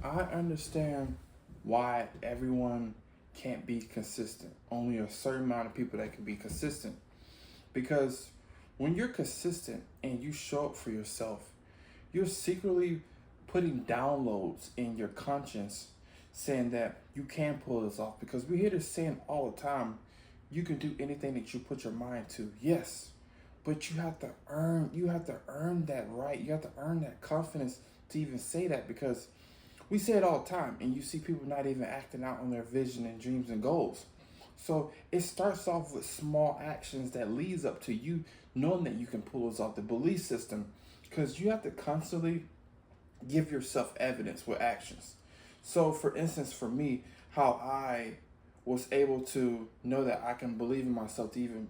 I understand why everyone can't be consistent. Only a certain amount of people that can be consistent. Because when you're consistent and you show up for yourself, you're secretly putting downloads in your conscience saying that you can pull this off. Because we hear this saying all the time, you can do anything that you put your mind to. Yes, but you have to earn that right. You have to earn that confidence to even say that, because we say it all the time and you see people not even acting out on their vision and dreams and goals. So it starts off with small actions that leads up to you knowing that you can pull this off, the belief system, because you have to constantly give yourself evidence with actions. So for instance, for me, how I was able to know that I can believe in myself to even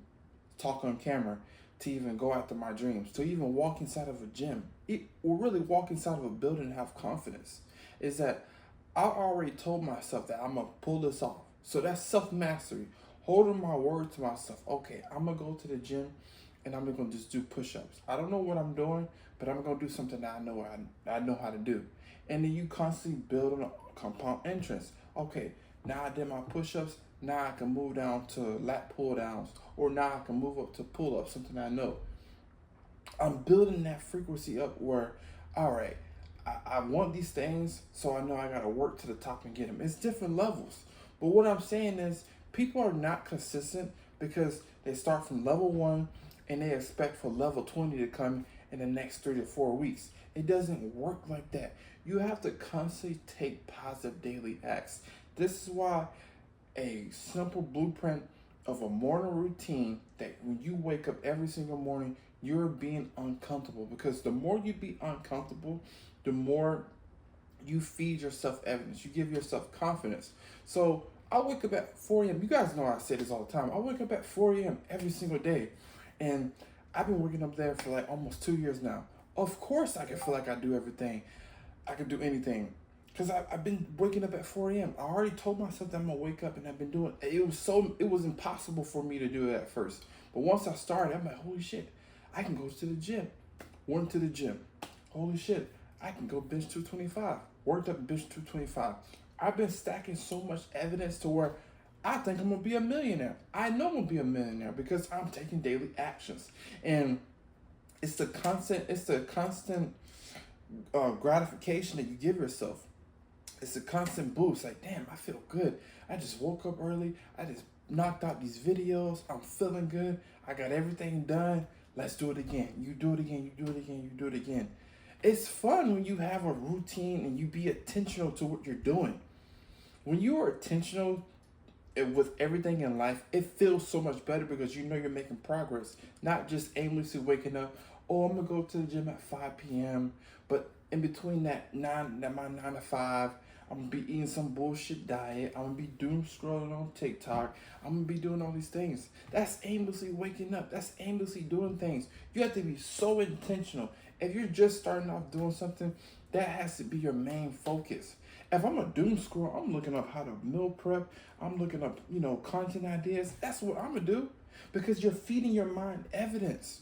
talk on camera, to even go after my dreams, to even walk inside of a gym, or really walk inside of a building and have confidence, is that I already told myself that I'm gonna pull this off. So that's self mastery, holding my word to myself. Okay, I'm gonna go to the gym and I'm gonna just do push ups. I don't know what I'm doing, but I'm gonna do something that I know how to do. And then you constantly build on a compound entrance. Okay, now I did my push ups. Now I can move down to lat pull downs, or now I can move up to pull ups, something I know. I'm building that frequency up where, all right, I want these things, so I know I got to work to the top and get them. It's different levels. But what I'm saying is, people are not consistent because they start from level one and they expect for level 20 to come in the next 3 to 4 weeks. It doesn't work like that. You have to constantly take positive daily acts. This is why a simple blueprint of a morning routine, that when you wake up every single morning, you're being uncomfortable, because the more you be uncomfortable, the more you feed yourself evidence, you give yourself confidence. So I wake up at 4 a.m. You guys know I say this all the time. I wake up at 4 a.m. every single day, and I've been waking up there for like almost 2 years now. Of course I can feel like I do everything, I can do anything, because I've been waking up at 4 a.m. I already told myself that I'm gonna wake up, and I've been doing it. It was impossible for me to do it at first. But once I started, I'm like, holy shit, I can go to the gym. Went to the gym. Holy shit, I can go bench 225. Worked up bench 225. I've been stacking so much evidence to where I think I'm gonna be a millionaire. I know I'm gonna be a millionaire because I'm taking daily actions. And it's the constant gratification that you give yourself. It's a constant boost. Like, damn, I feel good. I just woke up early. I just knocked out these videos. I'm feeling good. I got everything done. Let's do it again. You do it again. You do it again. You do it again. It's fun when you have a routine and you be intentional to what you're doing. When you are intentional with everything in life, it feels so much better because you know you're making progress, not just aimlessly waking up. Oh, I'm gonna go to the gym at 5 p.m. But in between my 9 to 5, I'm gonna be eating some bullshit diet. I'm gonna be doom scrolling on TikTok. I'm gonna be doing all these things. That's aimlessly waking up. That's aimlessly doing things. You have to be so intentional. If you're just starting off doing something, that has to be your main focus. If I'm a doom scroll, I'm looking up how to meal prep. I'm looking up, content ideas. That's what I'm gonna do, because you're feeding your mind evidence.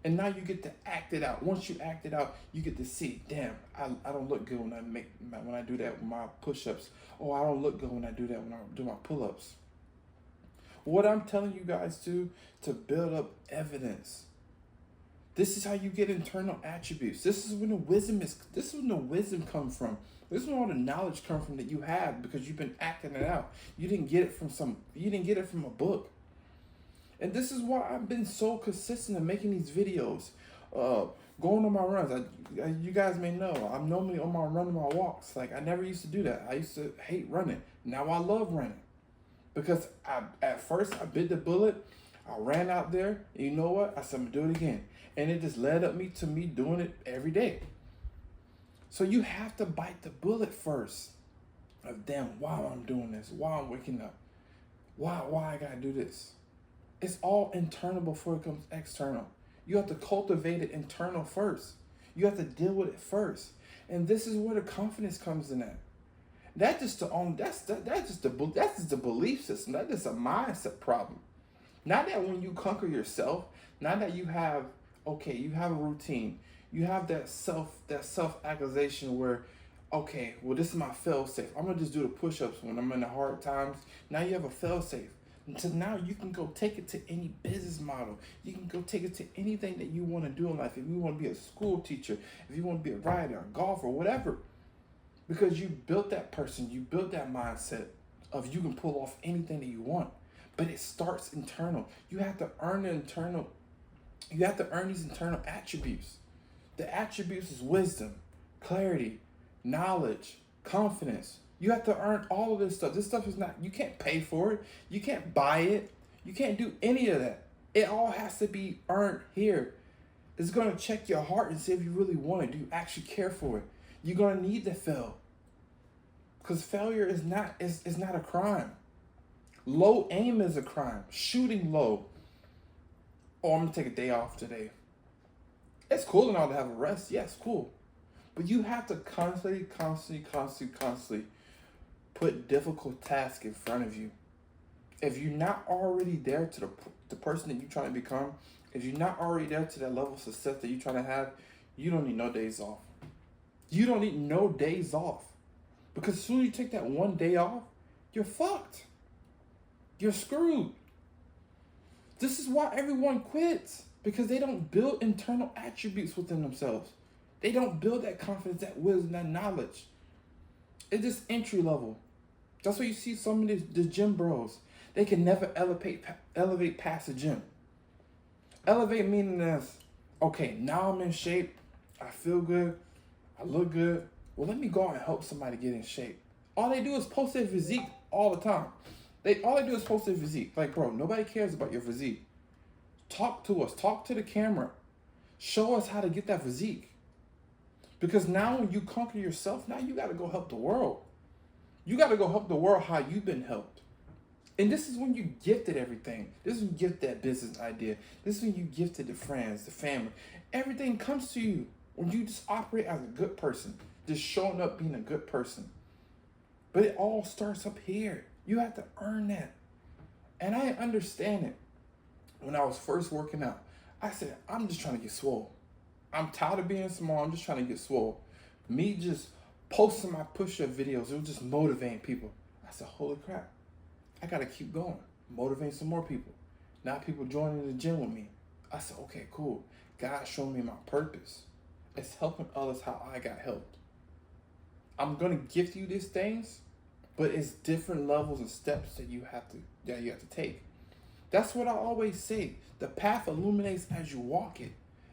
And now you get to act it out. Once you act it out, you get to see, damn, I don't look good when I do that with my push-ups. Oh, I don't look good when I do that when I do my pull-ups. What I'm telling you guys to build up evidence. This is how you get internal attributes. This is when the wisdom comes from. This is when all the knowledge comes from that you have, because you've been acting it out. You didn't get it from a book. And this is why I've been so consistent in making these videos, going on my runs. You guys may know, I'm normally on my run and my walks. Like, I never used to do that. I used to hate running. Now I love running, because at first I bit the bullet. I ran out there, and you know what? I said, I'm gonna do it again. And it just led up to me doing it every day. So you have to bite the bullet first. Of, damn, why I'm doing this? Why I'm waking up? Why I gotta do this? It's all internal before it comes external. You have to cultivate it internal first. You have to deal with it first. And this is where the confidence comes in at. That's just the belief system. That's just a mindset problem. Not that when you conquer yourself, not that you have a routine. You have that self accusation where, Okay, well, this is my fail safe. I'm gonna just do the push ups when I'm in the hard times. Now you have a fail safe. So now you can go take it to any business model. You can go take it to anything that you want to do in life. If you want to be a school teacher, if you want to be a writer, a golfer, whatever, because you built that person, you built that mindset of you can pull off anything that you want. But it starts internal. You have to earn the internal. You have to earn these internal attributes. The attributes is wisdom, clarity, knowledge, confidence. You have to earn all of this stuff. This stuff is not, you can't pay for it. You can't buy it. You can't do any of that. It all has to be earned here. It's going to check your heart and see if you really want it. Do you actually care for it? You're going to need to fail. Because failure is not a crime. Low aim is a crime. Shooting low. Oh, I'm going to take a day off today. It's cool and all to have a rest. Yes, cool. But you have to constantly put difficult tasks in front of you. If you're not already there to the person that you're trying to become, if you're not already there to that level of success that you're trying to have, you don't need no days off. You don't need no days off. Because as soon as you take that one day off, you're fucked. You're screwed. This is why everyone quits. Because they don't build internal attributes within themselves. They don't build that confidence, that wisdom, that knowledge. It's just entry level. That's why you see some of the gym bros. They can never elevate past the gym. Elevate meaning as, okay, now I'm in shape. I feel good. I look good. Well, let me go out and help somebody get in shape. All they do is post their physique all the time. All they do is post their physique. Like, bro, nobody cares about your physique. Talk to us. Talk to the camera. Show us how to get that physique. Because now when you conquer yourself, now you got to go help the world. You got to go help the world how you've been helped. And this is when you gifted everything. This is when you gift that business idea. This is when you gifted the friends, the family. Everything comes to you when you just operate as a good person. Just showing up being a good person. But it all starts up here. You have to earn that. And I understand it. When I was first working out, I said, I'm just trying to get swole. I'm tired of being small. I'm just trying to get swole. Me just posting my push-up videos, it was just motivating people. I said, holy crap. I got to keep going. Motivate some more people. Now people joining the gym with me. I said, okay, cool. God showed me my purpose. It's helping others how I got helped. I'm going to gift you these things, but it's different levels and steps that you have to take. That's what I always say. The path illuminates as you walk it.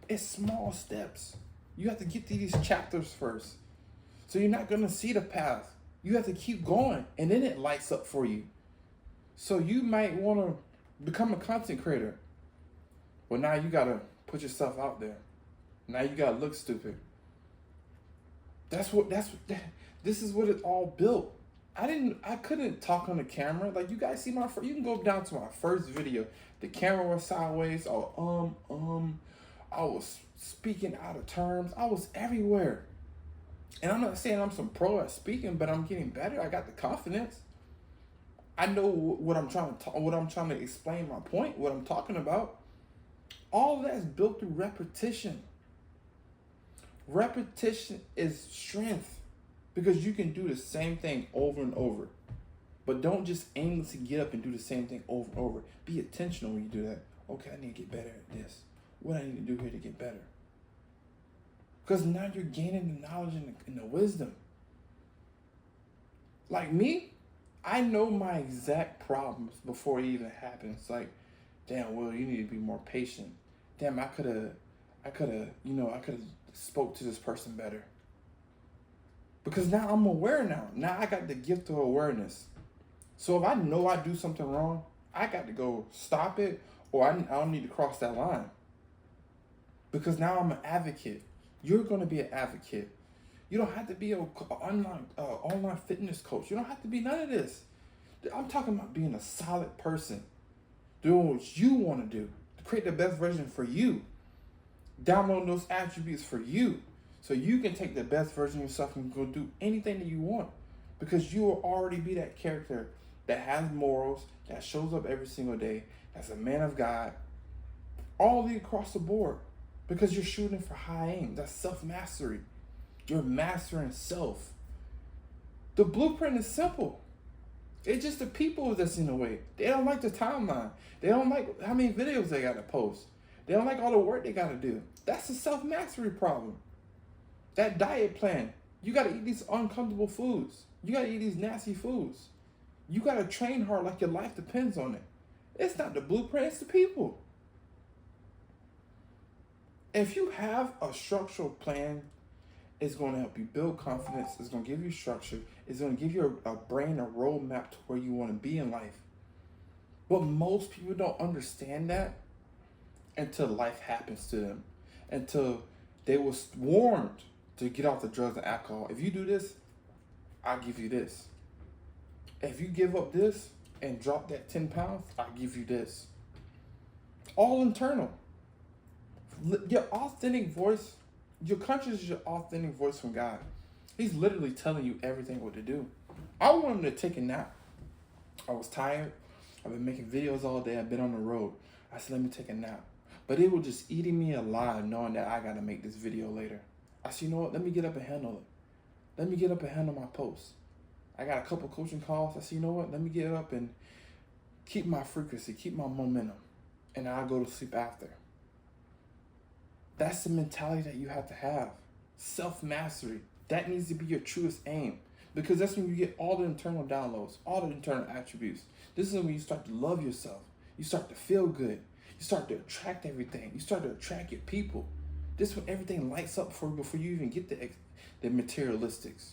It's small steps. You have to get to these chapters first. So you're not going to see the path. You have to keep going, and then it lights up for you. So you might want to become a content creator. Well, now you got to put yourself out there. Now you got to look stupid. This is what it all built. I couldn't talk on the camera. Like, you guys see you can go down to my first video. The camera was sideways. I was speaking out of terms. I was everywhere. And I'm not saying I'm some pro at speaking, but I'm getting better. I got the confidence. I know what I'm trying to explain, my point, what I'm talking about. All of that is built through repetition. Repetition is strength. Because you can do the same thing over and over. But don't just aimlessly get up and do the same thing over and over. Be intentional when you do that. Okay, I need to get better at this. What I need to do here to get better. Because now you're gaining the knowledge and the wisdom. Like me, I know my exact problems before it even happens. Like, damn, Will, you need to be more patient. Damn, I could have spoke to this person better. Because now I'm aware now. Now I got the gift of awareness. So if I know I do something wrong, I got to go stop it, or I don't need to cross that line. Because now I'm an advocate. You're going to be an advocate. You don't have to be an online fitness coach. You don't have to be none of this. I'm talking about being a solid person. Doing what you want to do. To create the best version for you. Download those attributes for you. So you can take the best version of yourself and go do anything that you want. Because you will already be that character that has morals, that shows up every single day, that's a man of God, all the across the board. Because you're shooting for high aim. That's self-mastery. You're mastering self. The blueprint is simple. It's just the people that's in the way. They don't like the timeline. They don't like how many videos they got to post. They don't like all the work they got to do. That's a self-mastery problem. That diet plan. You got to eat these uncomfortable foods. You got to eat these nasty foods. You got to train hard like your life depends on it. It's not the blueprint, it's the people. If you have a structural plan, it's going to help you build confidence. It's going to give you structure. It's going to give you a brain, a roadmap to where you want to be in life. But most people don't understand that until life happens to them. Until they were warned to get off the drugs and alcohol. If you do this, I'll give you this. If you give up this and drop that 10 pounds, I'll give you this. All internal. Your authentic voice, your conscience is your authentic voice from God. He's literally telling you everything what to do. I wanted to take a nap. I was tired. I've been making videos all day. I've been on the road. I said, let me take a nap. But it was just eating me alive knowing that I got to make this video later. I said, you know what? Let me get up and handle it. Let me get up and handle my posts. I got a couple coaching calls. I said, you know what? Let me get up and keep my frequency, keep my momentum. And I'll go to sleep after. That's the mentality that you have to have. Self-mastery. That needs to be your truest aim. Because that's when you get all the internal downloads, all the internal attributes. This is when you start to love yourself. You start to feel good. You start to attract everything. You start to attract your people. This is when everything lights up for you before you even get the materialistics.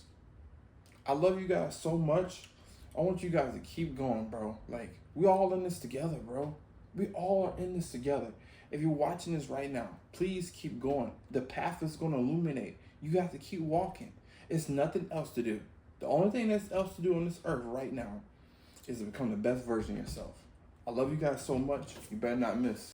I love you guys so much. I want you guys to keep going, bro. Like, we all in this together, bro. We all are in this together. If you're watching this right now, please keep going. The path is going to illuminate. You have to keep walking. It's nothing else to do. The only thing that's else to do on this earth right now is to become the best version of yourself. I love you guys so much. You better not miss.